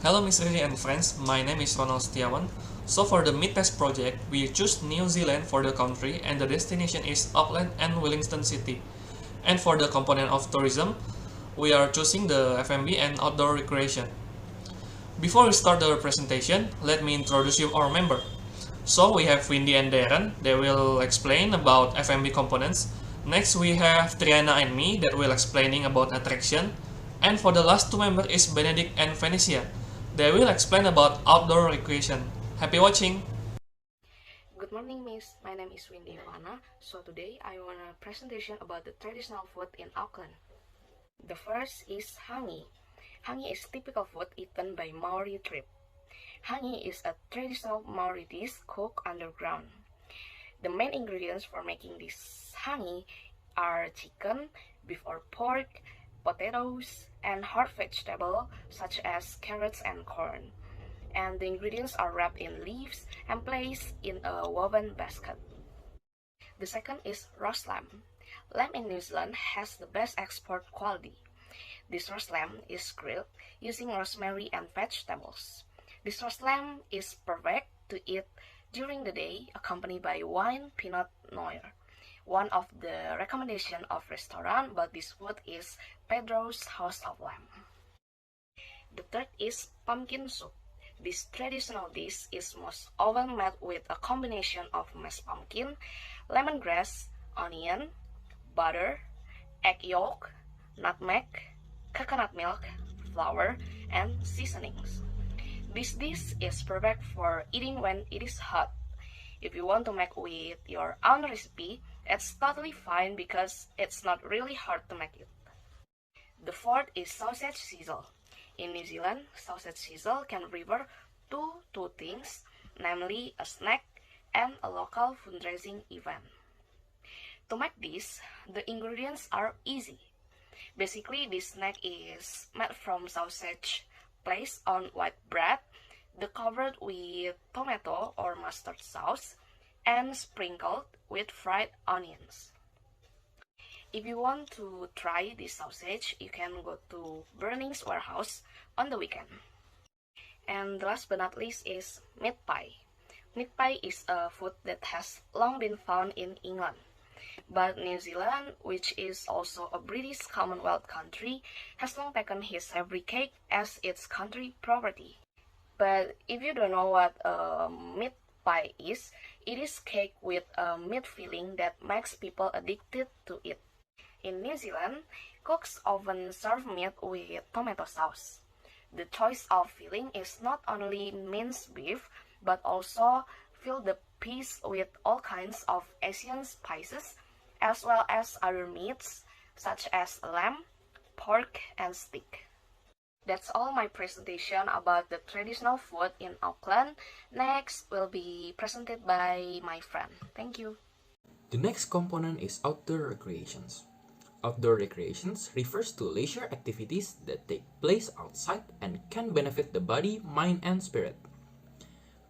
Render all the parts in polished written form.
Hello Mr. and friends, my name is Ronald Setiawan. So for the mid-test project, we choose New Zealand for the country and the destination is Auckland and Wellington City. And for the component of tourism, we are choosing the F&B and outdoor recreation. Before we start the presentation, let me introduce you our member. So we have Windy and Darren, they will explain about F&B components. Next we have Triana and me that will explaining about attraction. And for the last two members is Benedict and Venesia. They will explain about outdoor recreation. Happy watching! Good morning, Miss. My name is Windy. So today I want a presentation about the traditional food in Auckland. The first is hangi. Hangi is typical food eaten by Maori tribe. Hangi is a traditional Maori dish cooked underground. The main ingredients for making this hangi are chicken, beef or pork, potatoes, and hard vegetable such as carrots and corn. And the ingredients are wrapped in leaves and placed in a woven basket. The second is roast lamb. Lamb in New Zealand has the best export quality. This roast lamb is grilled using rosemary and vegetables. This roast lamb is perfect to eat during the day, accompanied by wine Pinot Noir. One of the recommendation of restaurant about this food is Pedro's House of Lamb. The third is pumpkin soup. This traditional dish is most often made with a combination of mashed pumpkin, lemongrass, onion, butter, egg yolk, nutmeg, coconut milk, flour, and seasonings. This dish is perfect for eating when it is hot. If you want to make with your own recipe, it's totally fine because it's not really hard to make it. The fourth is sausage sizzle. In New Zealand, sausage sizzle can refer to two things, namely a snack and a local fundraising event. To make this, the ingredients are easy. Basically, this snack is made from sausage placed on white bread, covered with tomato or mustard sauce, and sprinkled with fried onions. If you want to try this sausage, you can go to Burnings Warehouse on the weekend. And last but not least is meat pie. Meat pie is a food that has long been found in England. But New Zealand, which is also a British Commonwealth country, has long taken his savory cake as its country property. But if you don't know what a meat pie is, it is cake with a meat filling that makes people addicted to it. In New Zealand, cooks often serve meat with tomato sauce. The choice of filling is not only minced beef, but also fill the piece with all kinds of Asian spices, as well as other meats, such as lamb, pork, and steak. That's all my presentation about the traditional food in Auckland. Next will be presented by my friend. Thank you. The next component is outdoor recreations. Outdoor recreations refers to leisure activities that take place outside and can benefit the body, mind, and spirit.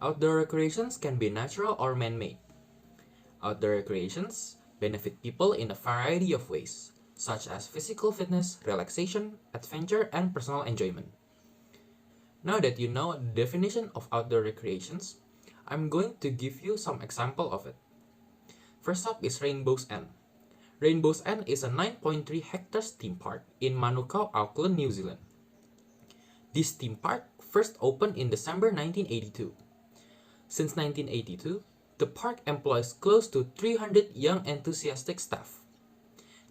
Outdoor recreations can be natural or man-made. Outdoor recreations benefit people in a variety of ways, such as physical fitness, relaxation, adventure, and personal enjoyment. Now that you know the definition of outdoor recreations, I'm going to give you some example of it. First up is Rainbow's End. Rainbow's End is a 9.3 hectares theme park in Manukau, Auckland, New Zealand. This theme park first opened in December 1982. Since 1982, the park employs close to 300 young enthusiastic staff.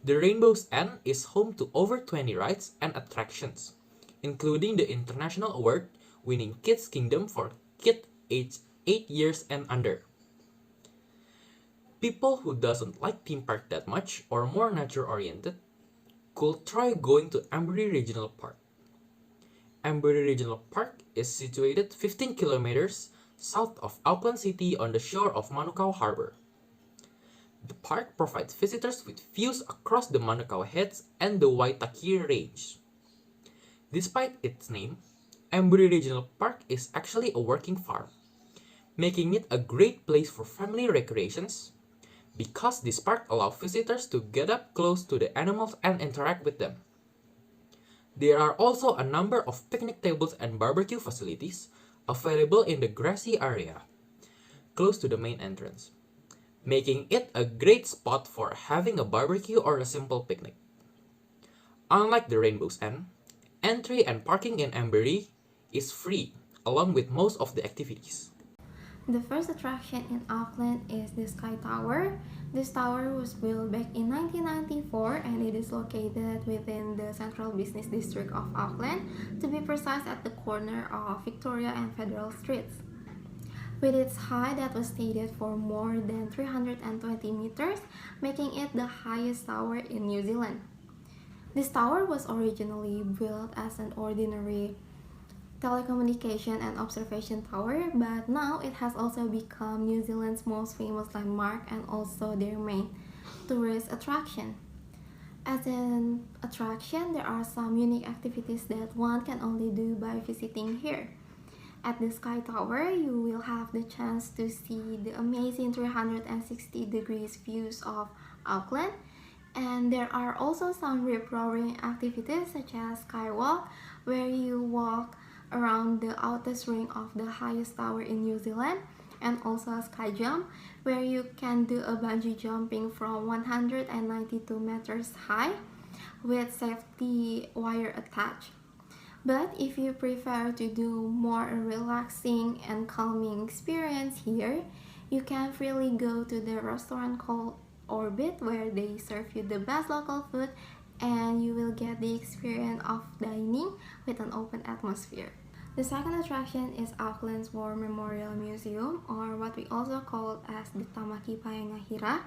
The Rainbow's End is home to over 20 rides and attractions, including the International Award-winning Kids Kingdom for kids aged 8 years and under. People who doesn't like theme park that much or more nature-oriented could try going to Amberley Regional Park. Amberley Regional Park is situated 15 kilometers south of Auckland City on the shore of Manukau Harbor. The park provides visitors with views across the Manukau Heads and the Waitaki Range. Despite its name, Amberley Regional Park is actually a working farm, making it a great place for family recreations because this park allows visitors to get up close to the animals and interact with them. There are also a number of picnic tables and barbecue facilities available in the grassy area, close to the main entrance, making it a great spot for having a barbecue or a simple picnic. Unlike the Rainbow's End, entry and parking in Amberley is free, along with most of the activities. The first attraction in Auckland is the Sky Tower. This tower was built back in 1994 and it is located within the Central Business District of Auckland, to be precise at the corner of Victoria and Federal Streets. With its height that was stated for more than 320 meters, making it the highest tower in New Zealand. This tower was originally built as an ordinary telecommunication and observation tower, but now it has also become New Zealand's most famous landmark and also their main tourist attraction. As an attraction, there are some unique activities that one can only do by visiting here. At the Sky Tower, you will have the chance to see the amazing 360 degrees views of Auckland, and there are also some rip-roaring activities such as Skywalk, where you walk around the outer ring of the highest tower in New Zealand, and also Sky Jump, where you can do a bungee jumping from 192 meters high with safety wire attached. But if you prefer to do more relaxing and calming experience here, you can freely go to the restaurant called Orbit, where they serve you the best local food and you will get the experience of dining with an open atmosphere. The second attraction is Auckland's War Memorial Museum, or what we also call as the Tamaki Paengahira.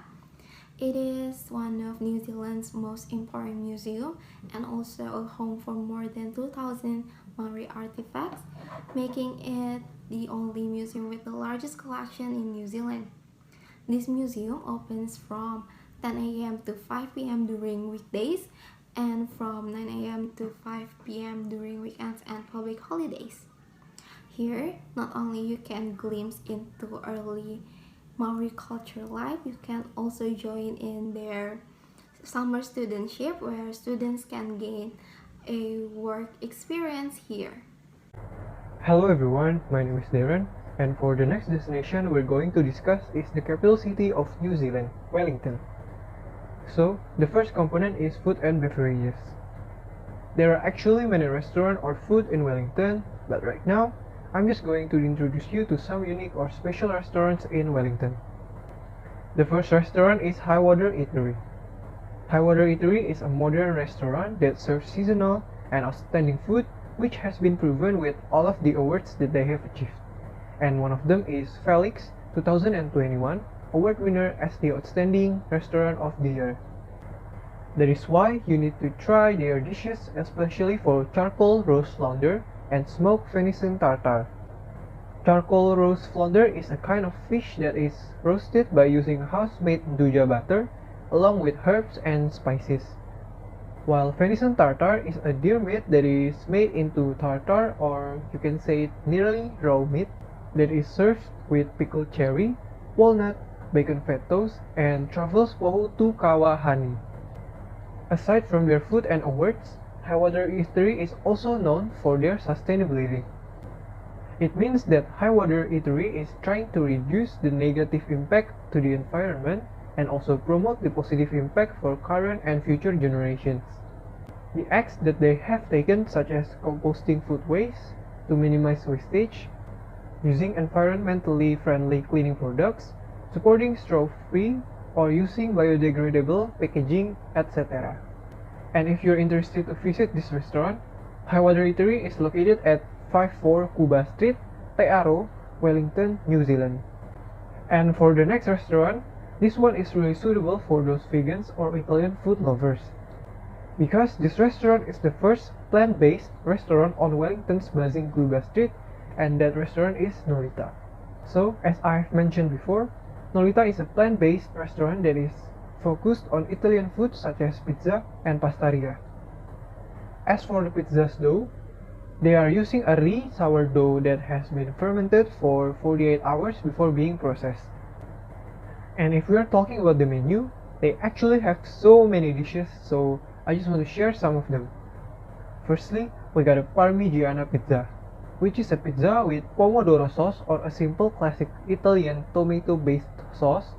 It is one of New Zealand's most important museums and also a home for more than 2,000 Maori artifacts, making it the only museum with the largest collection in New Zealand. This museum opens from 10 a.m. to 5 p.m. during weekdays and from 9 a.m. to 5 p.m. during weekends and public holidays. Here, not only you can glimpse into early Maori culture life, you can also join in their summer studentship, where students can gain a work experience here. Hello everyone, my name is Darren, and for the next destination we're going to discuss is the capital city of New Zealand, Wellington. So, the first component is food and beverages. There are actually many restaurants or food in Wellington, but right now, I'm just going to introduce you to some unique or special restaurants in Wellington. The first restaurant is Highwater Eatery. Highwater Eatery is a modern restaurant that serves seasonal and outstanding food, which has been proven with all of the awards that they have achieved. And one of them is Felix 2021 award winner as the Outstanding Restaurant of the Year. That is why you need to try their dishes, especially for charcoal roast flounder and smoked venison tartare. Charcoal roast flounder is a kind of fish that is roasted by using house-made nduja butter along with herbs and spices, while venison tartare is a deer meat that is made into tartare, or you can say it nearly raw meat, that is served with pickled cherry, walnut, bacon fat toast, and truffles pohu tu kawa honey. Aside from their food and awards, Highwater Eatery is also known for their sustainability. It means that Highwater Eatery is trying to reduce the negative impact to the environment and also promote the positive impact for current and future generations. The acts that they have taken, such as composting food waste to minimize wastage, using environmentally friendly cleaning products, supporting straw-free or using biodegradable packaging, etc. And if you're interested to visit this restaurant, Highwater Eatery is located at 54 Kuba Street, Te Aro, Wellington, New Zealand. And for the next restaurant, this one is really suitable for those vegans or Italian food lovers, because this restaurant is the first plant-based restaurant on Wellington's buzzing Kuba Street, and that restaurant is Nolita. So, as I've mentioned before, Nolita is a plant-based restaurant that is focused on Italian food such as pizza and pastaria. As for the pizza's dough, they are using a sourdough that has been fermented for 48 hours before being processed. And if we are talking about the menu, they actually have so many dishes, so I just want to share some of them. Firstly, we got a Parmigiana pizza, which is a pizza with pomodoro sauce or a simple classic Italian tomato-based sauce,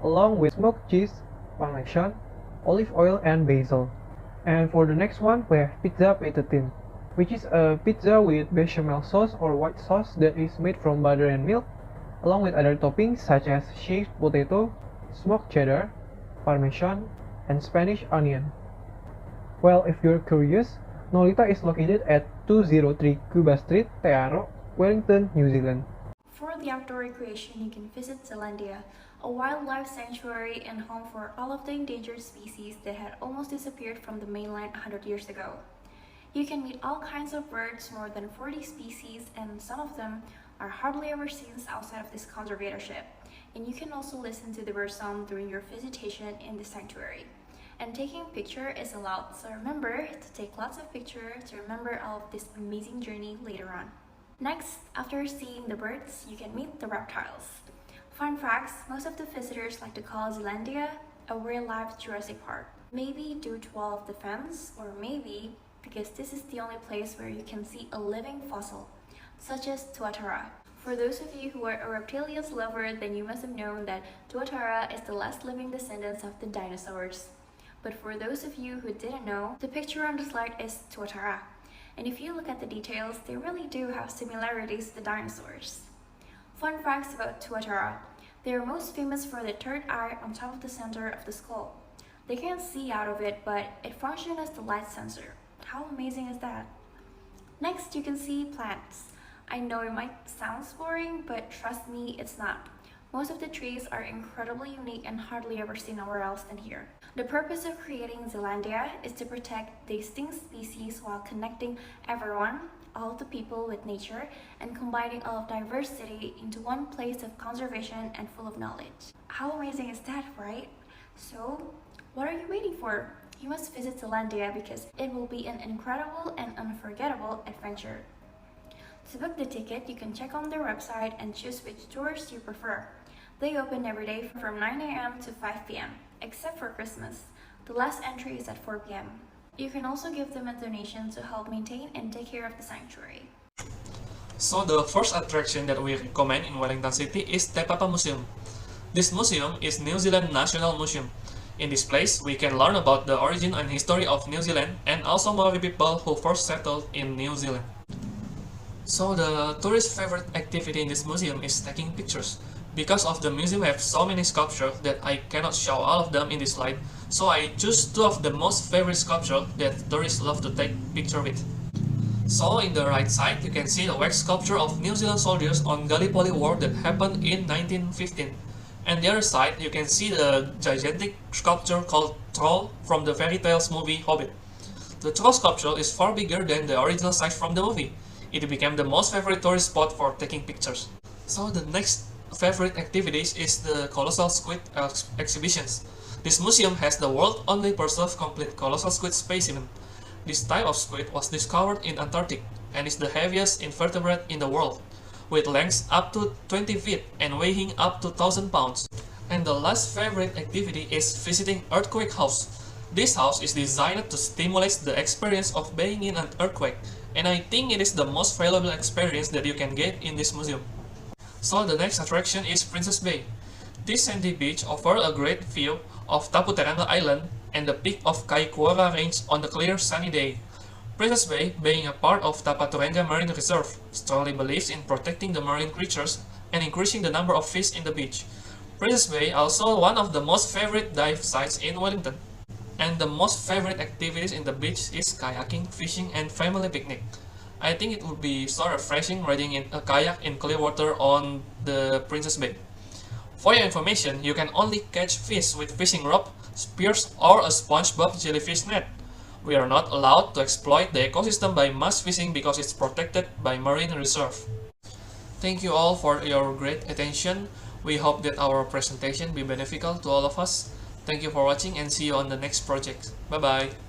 along with smoked cheese, Parmesan, olive oil, and basil. And for the next one, we have pizza patatine, which is a pizza with bechamel sauce or white sauce that is made from butter and milk, along with other toppings such as shaved potato, smoked cheddar, Parmesan, and Spanish onion. Well, if you're curious, Nolita is located at 203 Cuba Street, Tearo, Wellington, New Zealand. For the outdoor recreation, you can visit Zealandia, a wildlife sanctuary and home for all of the endangered species that had almost disappeared from the mainland 100 years ago. You can meet all kinds of birds, more than 40 species, and some of them are hardly ever seen outside of this conservatorship. And you can also listen to the bird song during your visitation in the sanctuary. And taking a picture is allowed, so remember to take lots of pictures to remember all of this amazing journey later on. Next, after seeing the birds, you can meet the reptiles. Fun facts, most of the visitors like to call Zealandia a real-life Jurassic Park. Maybe due to all of the fence, or maybe because this is the only place where you can see a living fossil, such as Tuatara. For those of you who are a reptilians lover, then you must have known that Tuatara is the last living descendants of the dinosaurs. But for those of you who didn't know, the picture on the slide is Tuatara. And if you look at the details, they really do have similarities to the dinosaurs. Fun facts about Tuatara. They are most famous for the third eye on top of the center of the skull. They can't see out of it, but it functions as the light sensor. How amazing is that? Next, you can see plants. I know it might sound boring, but trust me, it's not. Most of the trees are incredibly unique and hardly ever seen nowhere else than here. The purpose of creating Zealandia is to protect the extinct species while connecting everyone, all of the people, with nature, and combining all of diversity into one place of conservation and full of knowledge. How amazing is that, right? So, what are you waiting for? You must visit Zealandia because it will be an incredible and unforgettable adventure. To book the ticket, you can check on their website and choose which tours you prefer. They open every day from 9 a.m. to 5 p.m., except for Christmas. The last entry is at 4 p.m. You can also give them a donation to help maintain and take care of the sanctuary. So the first attraction that we recommend in Wellington City is Te Papa Museum. This museum is New Zealand National Museum. In this place, we can learn about the origin and history of New Zealand and also Maori people who first settled in New Zealand. So the tourist favorite activity in this museum is taking pictures. Because of the museum have so many sculptures that I cannot show all of them in this slide, so I choose two of the most favorite sculptures that tourists love to take picture with. So in the right side, you can see the wax sculpture of New Zealand soldiers on Gallipoli War that happened in 1915. And the other side, you can see the gigantic sculpture called Troll from the fairy tales movie Hobbit. The Troll sculpture is far bigger than the original size from the movie. It became the most favorite tourist spot for taking pictures. So the next favorite activities is the Colossal Squid exhibitions. This museum has the world's only preserved complete colossal squid specimen. This type of squid was discovered in Antarctic and is the heaviest invertebrate in the world, with lengths up to 20 feet and weighing up to 1,000 pounds. And the last favorite activity is visiting Earthquake House. This house is designed to stimulate the experience of being in an earthquake, and I think it is the most valuable experience that you can get in this museum. So the next attraction is Princess Bay. This sandy beach offers a great view of Taputeranga Island and the peak of Kaikoura Range on a clear sunny day. Princess Bay, being a part of Tapaturanga Marine Reserve, strongly believes in protecting the marine creatures and increasing the number of fish in the beach. Princess Bay also one of the most favorite dive sites in Wellington. And the most favorite activities in the beach is kayaking, fishing, and family picnic. I think it would be so refreshing riding in a kayak in clear water on the Princess Bay. For your information, you can only catch fish with fishing rod, spears, or a SpongeBob jellyfish net. We are not allowed to exploit the ecosystem by mass fishing because it's protected by Marine Reserve. Thank you all for your great attention. We hope that our presentation be beneficial to all of us. Thank you for watching and see you on the next project. Bye bye.